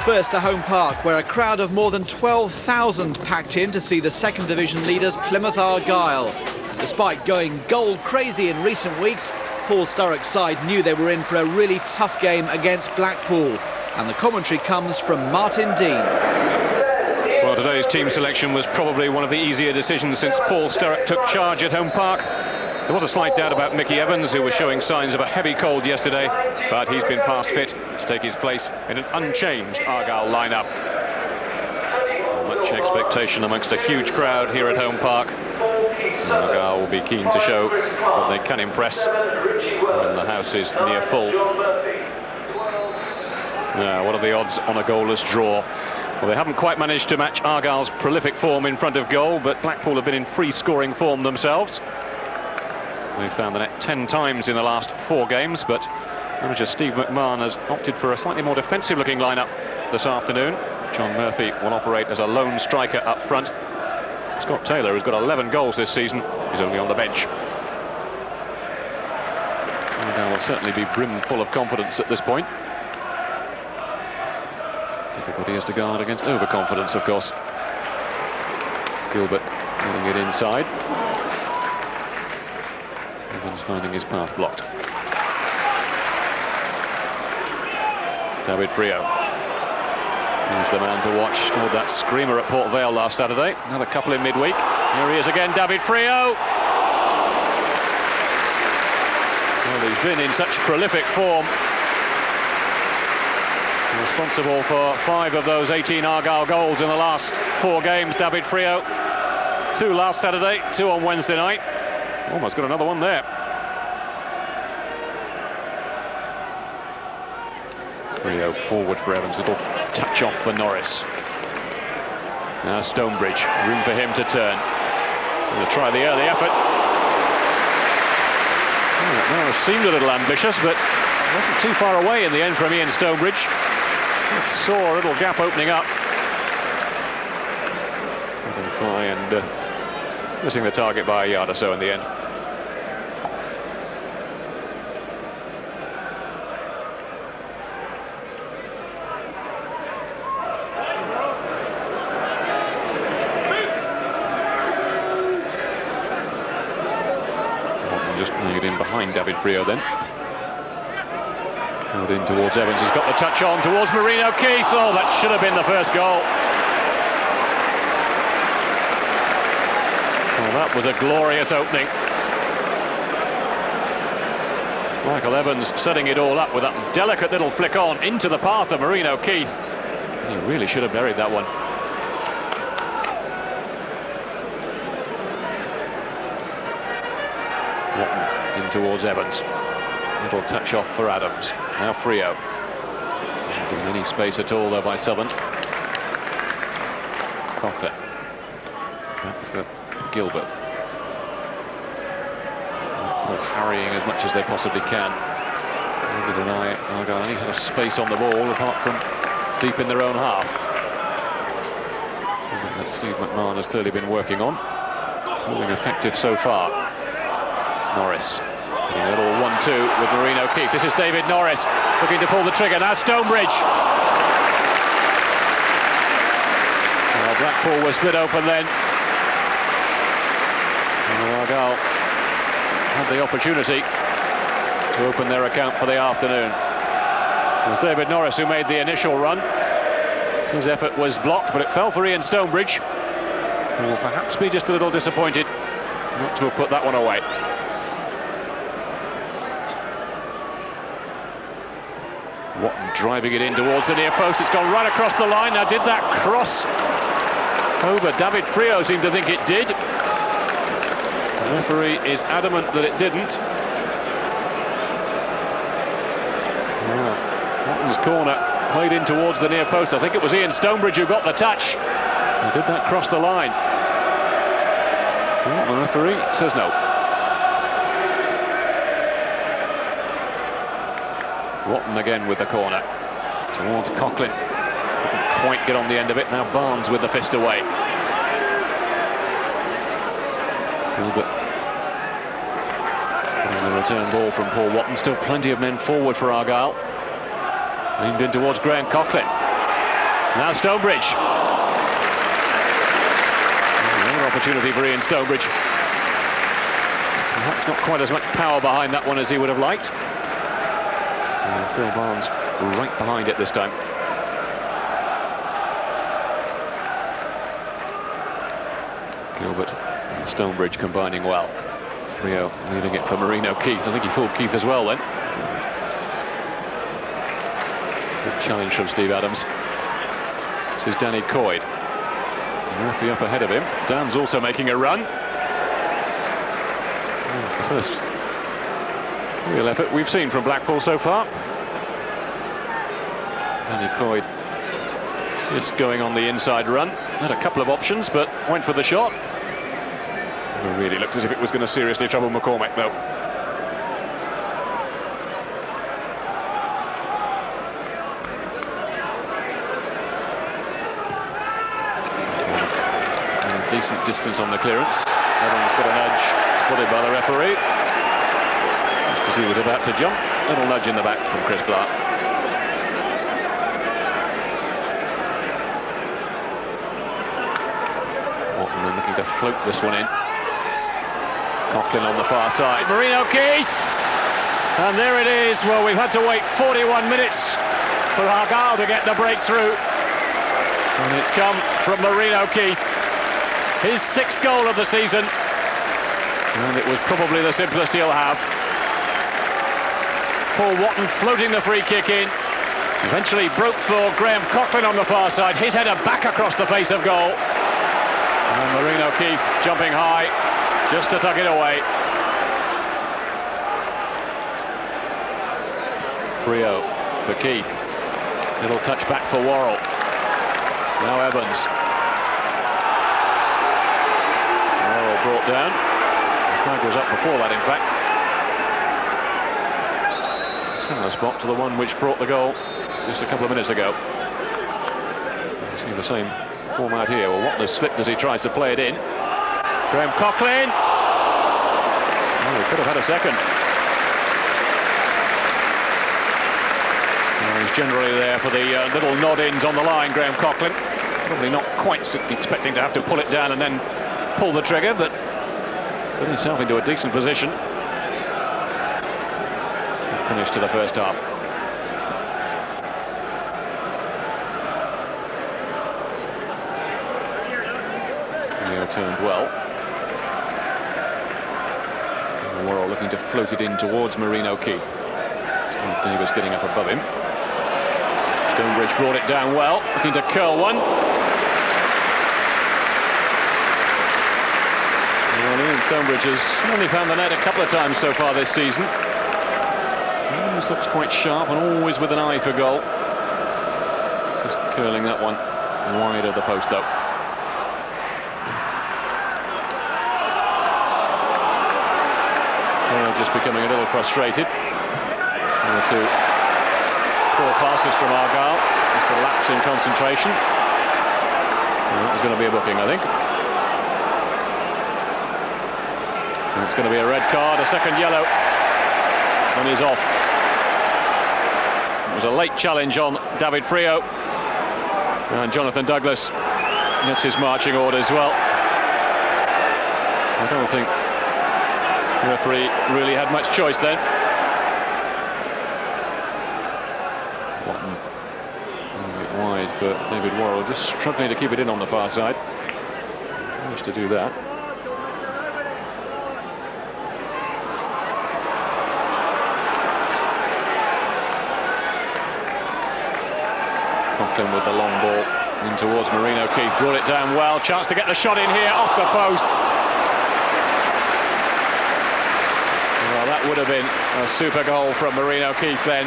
First to Home Park, where a crowd of more than 12,000 packed in to see the second division leaders Plymouth Argyle. Despite going goal crazy in recent weeks, Paul Sturrock's side knew they were in for a really tough game against Blackpool. And the commentary comes from Martin Dean. Well, today's team selection was probably one of the easier decisions since Paul Sturrock took charge at Home Park. There was a slight doubt about Mickey Evans, who was showing signs of a heavy cold yesterday, but he's been past fit to take his place in an unchanged Argyle lineup. Much expectation amongst a huge crowd here at Home Park. Argyle will be keen to show that they can impress when the house is near full. Now, what are the odds on a goalless draw? Well, they haven't quite managed to match Argyle's prolific form in front of goal, but Blackpool have been in free-scoring form themselves. They've found the net 10 times in the last 4 games, but manager Steve McMahon has opted for a slightly more defensive-looking lineup this afternoon. John Murphy will operate as a lone striker up front. Scott Taylor, who's got 11 goals this season, is only on the bench. Argyle will certainly be brim-full of confidence at this point. Difficulty is to guard against overconfidence, of course. Gilbert getting it inside. Evans finding his path blocked. David Frio. He's the man to watch. Scored that screamer at Port Vale last Saturday. Another couple in midweek. Here he is again, David Frio. Well, he's been in such prolific form. Responsible for 5 of those 18 Argyle goals in the last 4 games, David Frio. 2 last Saturday, 2 on Wednesday night. Almost got another one there. Frio forward for Evans, little touch off for Norris. Now Stonebridge, room for him to turn. Going to try the early effort. Well, it seemed a little ambitious, but wasn't too far away in the end from Ian Stonebridge. Just saw a little gap opening up. Fly and missing the target by a yard or so in the end. Just playing it in behind David Frio then. Held in towards Evans, he's got the touch on towards Marino Keith. Oh, that should have been the first goal. Well, that was a glorious opening. Michael Evans setting it all up with that delicate little flick on into the path of Marino Keith. He really should have buried that one. Watton in towards Evans. Little touch off for Adams. Now Frio. Doesn't give him any space at all though by Southern. Cocker. Back for Gilbert. Harrying as much as they possibly can. They deny Argyle any sort of space on the ball apart from deep in their own half. Something that Steve McMahon has clearly been working on. Proving effective so far. Norris. A little 1-2 with Marino Keith. This is David Norris looking to pull the trigger. Now Stonebridge. Well, Blackpool was split open then. And Argyle had the opportunity to open their account for the afternoon. It was David Norris who made the initial run. His effort was blocked, but it fell for Ian Stonebridge, who will perhaps be just a little disappointed not to have put that one away. Watton driving it in towards the near post. It's gone right across the line. Now, did that cross over? David Frio seemed to think it did. The referee is adamant that it didn't. Watton's corner played in towards the near post. I think it was Ian Stonebridge who got the touch. Or did that cross the line? Well, the referee says no. Watton again with the corner towards Coughlin. Couldn't quite get on the end of it. Now Barnes with the fist away. Gilbert getting the return ball from Paul Watton. Still plenty of men forward for Argyle. Aimed in towards Graham Coughlin. Now Stonebridge. Another opportunity for Ian Stonebridge. Perhaps not quite as much power behind that one as he would have liked. And Phil Barnes right behind it this time. Gilbert and Stonebridge combining well. Freo leaving it for Marino Keith. I think he fooled Keith as well then. Good challenge from Steve Adams. This is Danny Coyd. Murphy up ahead of him. Dan's also making a run. That's the first real effort we've seen from Blackpool so far. Danny Coyd just going on the inside run. Had a couple of options, but went for the shot. It really looked as if it was going to seriously trouble McCormack, though. And decent distance on the clearance. Evans got a nudge, spotted by the referee. Just as he was about to jump, little nudge in the back from Chris Clark. Morton then looking to float this one in. Coughlin on the far side. Marino Keith! And there it is. Well, we've had to wait 41 minutes for Argyle to get the breakthrough. And it's come from Marino Keith. His 6th goal of the season. And it was probably the simplest he'll have. Paul Watton floating the free kick in. Eventually broke for Graham Coughlin on the far side. His header back across the face of goal. And Marino Keith jumping high just to tuck it away. Freo for Keith. Little touch back for Worrell. Now Evans. Worrell brought down. The flag was up before that, in fact. Similar spot to the one which brought the goal just a couple of minutes ago. You see the same format here. Well, Watton has slipped as he tries to play it in. Graham Coughlin. Oh, he could have had a second. Well, he's generally there for the little nod-ins on the line, Graham Coughlin. Probably not quite expecting to have to pull it down and then pull the trigger, but put himself into a decent position. Finish to the first half. Leo turned well. Worrell looking to float it in towards Marino Keith. Steve Davis getting up above him. Stonebridge brought it down well, looking to curl one. Well, Ian Stonebridge has only found the net a couple of times so far this season. He always looks quite sharp and always with an eye for goal. Just curling that one wide of the post, though. Just becoming a little frustrated. One or two poor passes from Argyle. Just a lapse in concentration. And that was going to be a booking, I think. And it's going to be a red card, a second yellow. And he's off. It was a late challenge on David Freo. And Jonathan Douglas gets his marching orders. Well, I don't think the referee really had much choice then. Watton moving it wide for David Worrell, just struggling to keep it in on the far side. Managed to do that. Coughlin with the long ball in towards Marino Keith, brought it down well. Chance to get the shot in here off the post. Well, that would have been a super goal from Marino Keith then.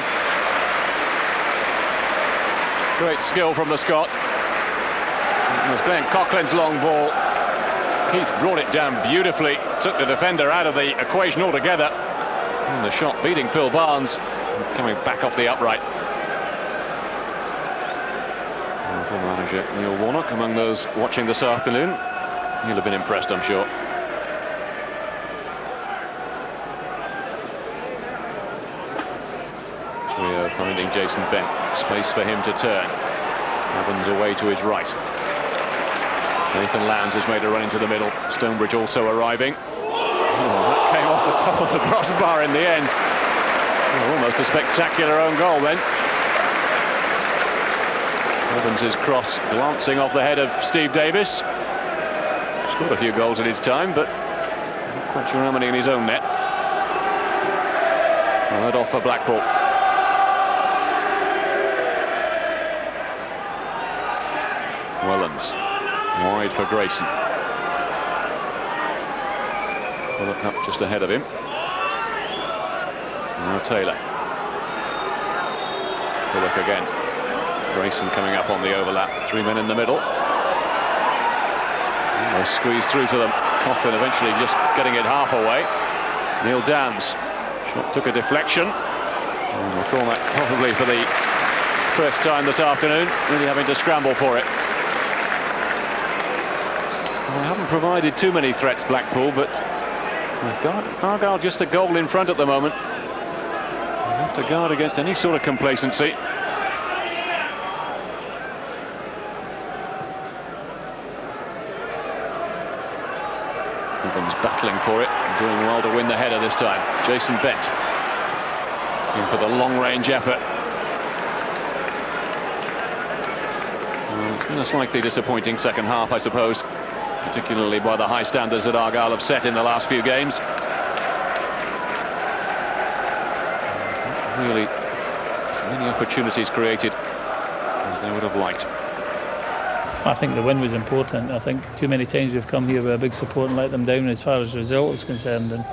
Great skill from the Scot. It was Glenn Coughlin's long ball. Keith brought it down beautifully, took the defender out of the equation altogether. And the shot beating Phil Barnes, coming back off the upright. Former manager Neil Warnock among those watching this afternoon. He'll have been impressed, I'm sure. Rio finding Jason Bent. Space for him to turn. Evans away to his right. Nathan Lowndes has made a run into the middle. Stonebridge also arriving. Oh, that came off the top of the crossbar in the end. Oh, almost a spectacular own goal then. Evans's cross glancing off the head of Steve Davis. Scored a few goals in his time, but not quite sure how many in his own net. Well, that off for Blackpool. Wellens wide for Grayson. Bullock up just ahead of him. Now Taylor. Bullock again. Grayson coming up on the overlap. 3 men in the middle. Almost squeezed through to them. Coughlin eventually just getting it half away. Neil Downs. Shot took a deflection. And we'll call that probably for the first time this afternoon, really having to scramble for it. Well, they haven't provided too many threats, Blackpool, but they've got Argyle just a goal in front at the moment. They have to guard against any sort of complacency. Evans battling for it, and doing well to win the header this time. Jason Bent in for the long-range effort. Well, it's been a slightly disappointing second half, I suppose, particularly by the high standards that Argyle have set in the last few games. Not really as many opportunities created as they would have liked. I think the win was important. I think too many times we've come here with a big support and let them down as far as the result is concerned. And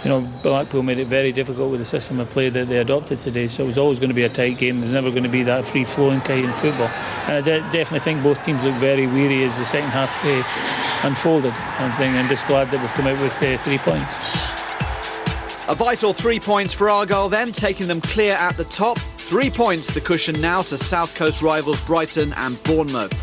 you know, Blackpool made it very difficult with the system of play that they adopted today. So it was always going to be a tight game. There's never going to be that free-flowing kind in football. And I definitely think both teams look very weary as the second half unfolded. I'm just glad that we've come out with 3 points. A vital 3 points for Argyle then, taking them clear at the top. 3 points the cushion now to South Coast rivals Brighton and Bournemouth.